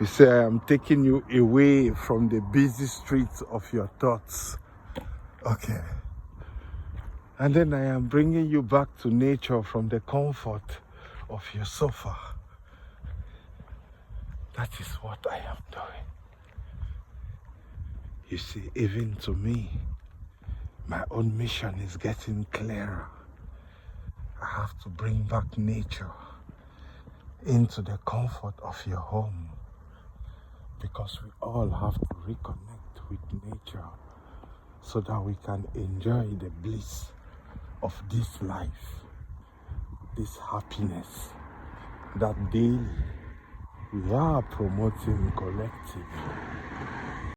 You say I am taking you away from the busy streets of your thoughts. Okay. And then I am bringing you back to nature from the comfort of your sofa. That is what I am doing. You see, even to me, my own mission is getting clearer. I have to bring back nature into the comfort of your home, because we all have to reconnect with nature so that we can enjoy the bliss of this life, this happiness that daily we are promoting collectively.